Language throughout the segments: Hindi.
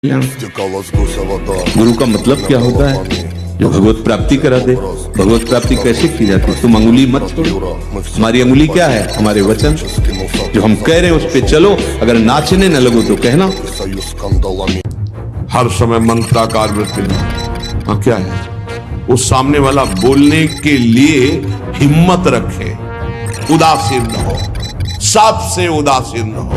गुरु का मतलब क्या होता है? जो भगवत प्राप्ति करा दे। भगवत प्राप्ति कैसे की जाती है? तुम अंगुली मत छोड़ो। हमारी अंगुली क्या है? हमारे वचन। जो हम कह रहे हैं उस पे चलो। अगर नाचने न लगो तो कहना। हर समय मंत्राकार वृत्ति। हाँ, क्या है? उस सामने वाला बोलने के लिए हिम्मत रखे, उदासीन न हो, सबसे उदासीन न हो।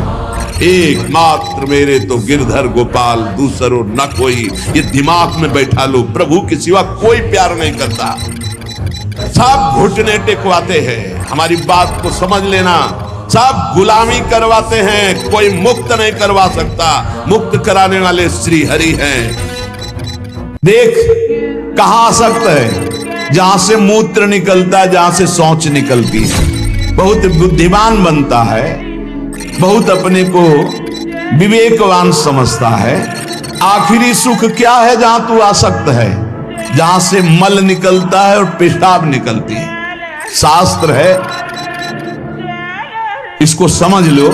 एकमात्र मेरे तो गिरधर गोपाल, दूसरो न कोई। ये दिमाग में बैठा लो, प्रभु के सिवा कोई प्यार नहीं करता। सब घुटने टेकवाते हैं, हमारी बात को समझ लेना। सब गुलामी करवाते हैं, कोई मुक्त नहीं करवा सकता। मुक्त कराने वाले श्री हरि हैं। देख कहां आसक्त है? जहां से मूत्र निकलता है, जहां से शौच निकलती है। बहुत बुद्धिमान बनता है, बहुत अपने को विवेकवान समझता है। आखिरी सुख क्या है? जहां तू आसक्त है, जहां से मल निकलता है और पेशाब निकलती है। शास्त्र है, इसको समझ लो।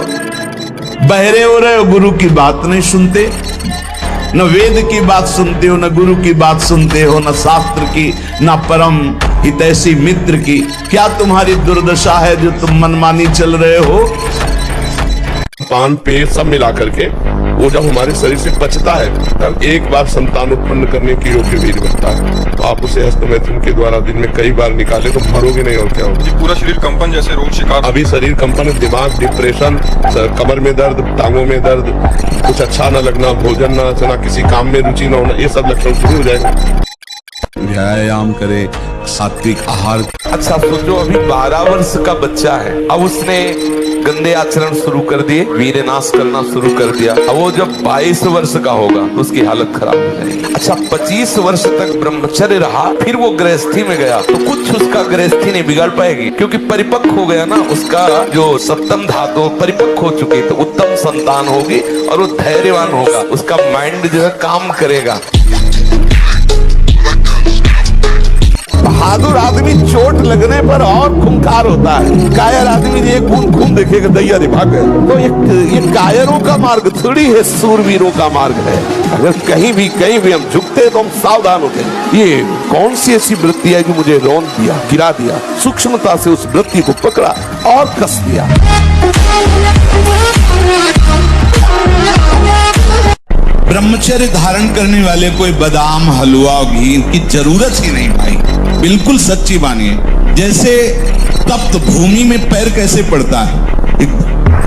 बहरे हो रहे हो, गुरु की बात नहीं सुनते। न वेद की बात सुनते हो, न गुरु की बात सुनते हो, न शास्त्र की, न परम हितैषी मित्र की। क्या तुम्हारी दुर्दशा है जो तुम मनमानी चल रहे हो? पान पेड़ सब मिला करके वो जब हमारे शरीर से बचता है तब एक बार संतान उत्पन्न करने की योग्य वीर बनता है। तो आप उसे हस्तमैथुन के द्वारा दिन में कई बार निकाले तो मरोगे नहीं। और क्या होगा? पूरा शरीर कंपन जैसे रोग शिकार। अभी शरीर कंपन, दिमाग, डिप्रेशन, कमर में दर्द, टांगों में दर्द, कुछ अच्छा न लगना, भोजन न अच्छा, किसी काम में रुचि न होना, ये सब लक्षण शुरू हो जाएगा। व्यायाम करे, सात्विक आहार। अच्छा सोचो, अभी 12 वर्ष का बच्चा है, अब उसने गंदे आचरण शुरू कर दिए, वीरनाश करना शुरू कर दिया। अब वो जब 22 वर्ष का होगा तो उसकी हालत खराब हो जाएगी। अच्छा 25 वर्ष तक ब्रह्मचर्य रहा, फिर वो गृहस्थी में गया तो कुछ उसका गृहस्थी नहीं बिगाड़ पाएगी, क्योंकि परिपक्व हो गया ना। उसका जो सप्तम धातु परिपक्व हो चुकी, तो उत्तम संतान होगी और वो धैर्यवान होगा। उसका माइंड जो है काम करेगा। बहादुर आदमी चोट लगने पर और खूंखार होता है। कायर आदमी ये खून देखेगा, दैया रे भाग गए। तो ये कायरों का मार्ग थोड़ी है, सूरवीरों का मार्ग है। अगर कहीं भी हम झुकते तो हम सावधान होते। ये कौन सी ऐसी वृत्ति है जो मुझे रौंद दिया, गिरा दिया? सूक्ष्मता से उस वृत्ति को पकड़ा और कस दिया। ब्रह्मचर्य धारण करने वाले कोई बादाम, हलवा और घी की जरूरत ही नहीं भाई। बिल्कुल सच्ची मानिए। जैसे तप्त भूमि में पैर कैसे पड़ता है,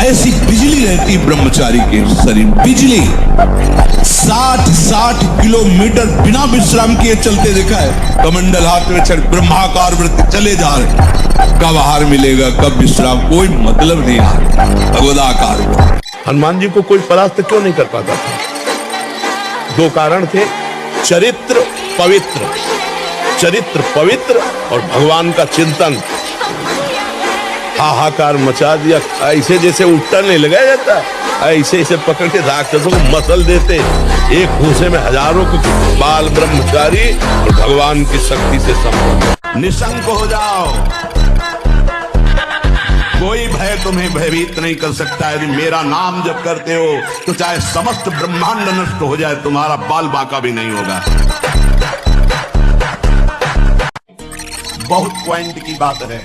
ऐसी बिजली रहती ब्रह्मचारी के शरीर। बिजली 60 किलोमीटर बिना विश्राम किए चलते देखा है। कमंडल हाथ में चढ़ ब्रह्माकार वृत्ति चले जा रहे। कब आहार मिलेगा, कब विश्राम, कोई मतलब नहीं। भगवदाकार। हनुमान जी को कोई परास्त क्यों नहीं कर पाता था? 2 कारण थे। चरित्र पवित्र और भगवान का चिंतन। हाहाकार मचा दिया। ऐसे जैसे उल्टा नहीं लगाया जाता, ऐसे पकड़ के राक्षसों को मसल देते। एक भूसे में हजारों को बाल ब्रह्मचारी और भगवान की शक्ति से संपन्न। निशंक हो जाओ, कोई भय तुम्हें भयभीत नहीं कर सकता। यदि मेरा नाम जब करते हो तो चाहे समस्त ब्रह्मांड नष्ट हो जाए, तुम्हारा बाल बांका भी नहीं होगा। बहुत पॉइंट की बात है।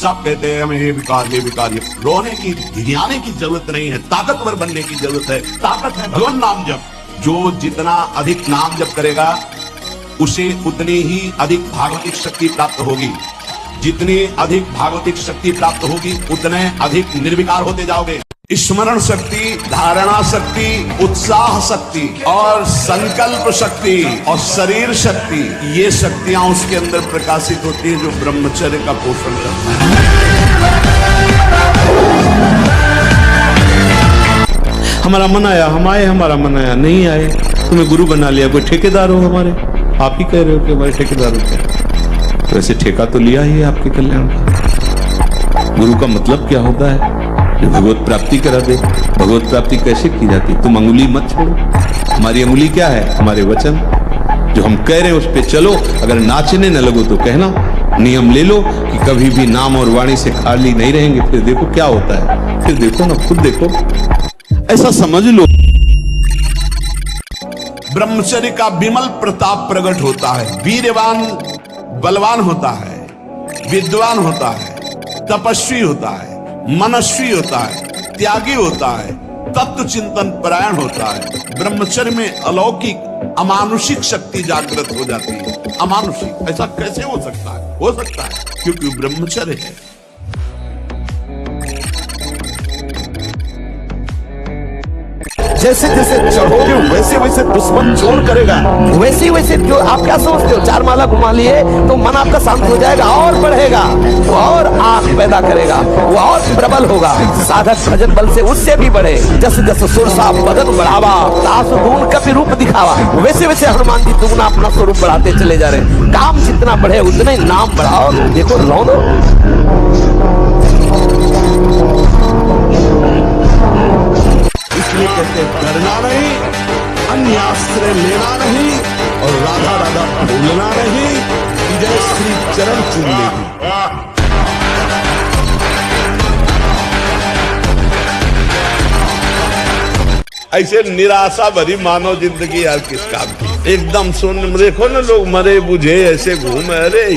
सब कहते हैं हमें ये विकार। रोने की, गिराने की जरूरत नहीं है, ताकतवर बनने की जरूरत है। ताकत है भगवान नाम जप। जो जितना अधिक नाम जप करेगा उसे उतनी ही अधिक भागवतिक शक्ति प्राप्त होगी। जितनी अधिक भागवतिक शक्ति प्राप्त होगी उतने अधिक निर्विकार होते जाओगे। स्मरण शक्ति, धारणा शक्ति, उत्साह शक्ति और संकल्प शक्ति और शरीर शक्ति, ये शक्तियां उसके अंदर प्रकाशित होती है जो ब्रह्मचर्य का पोषण करता है। हमारा मन आया, हम आए, हमारा मन आया, नहीं आए, तुम्हें गुरु बना लिया। कोई ठेकेदार हो हमारे? आप ही कह रहे हो कि हमारे ठेकेदार होते। वैसे ठेका तो लिया ही है आपके कल्याण का। गुरु का मतलब क्या होता है? जो भगवत प्राप्ति करा दे। भगवत प्राप्ति कैसे की जाती? तुम अंगुली मत छोड़ो। हमारी अंगुली क्या है? हमारे वचन। जो हम कह रहे हैं उस पे चलो। अगर नाचने न लगो तो कहना। नियम ले लो कि कभी भी नाम और वाणी से खाली नहीं रहेंगे। फिर देखो क्या होता है। फिर देखो ना, खुद देखो। ऐसा समझ लो। ब्रह्मचर्य का विमल प्रताप प्रकट होता है। वीरवान बलवान होता है, विद्वान होता है, तपस्वी होता है, मनस्वी होता है, त्यागी होता है, तत्व चिंतन परायण होता है। ब्रह्मचर्य में अलौकिक अमानुषिक शक्ति जागृत हो जाती है। अमानुषिक ऐसा कैसे हो सकता है? हो सकता है क्योंकि ब्रह्मचर्य है। जैसे जैसे चढ़ोगे वैसे वैसे दुश्मन जोर करेगा, वैसे वैसे जो आप क्या समझते हो, 4 माला घुमा लिए तो मन आपका शांत हो जाएगा और बढ़ेगा, वो और आग पैदा करेगा, वो और प्रबल होगा। साधक भजन बल से उससे भी बढ़े। जैसे जैसे सुर सा बदन बढ़ावा, तास दून का भी रूप दिखावा, वैसे वैसे हनुमान जी दुगना अपना स्वरूप बढ़ाते चले जा रहे। काम जितना बढ़े उतना ही नाम बढ़ाओ। देखो लो इसलिए कहते करना नहीं, अन्य आश्रय लेना नहीं और राधा राधा बोलना नहीं। विजय श्री चरण चुन लेगी। ऐसे निराशा भरी मानव जिंदगी यार किस काम की। एकदम सुन देखो ना, लोग मरे बुझे ऐसे घूम। अरे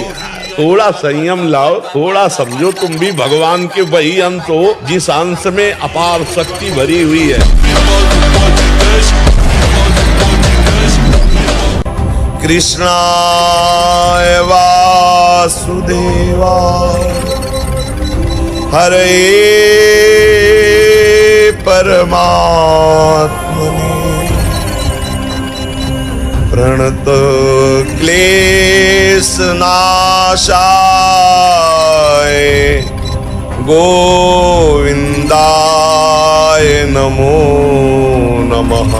थोड़ा संयम लाओ, थोड़ा समझो तुम भी भगवान के वही अंश हो जिस अंश में अपार शक्ति भरी हुई है। कृष्णाय वासुदेवा हरे परमात्मने प्रणत क्लेशनाशाय गोविंदाय नमो नमः।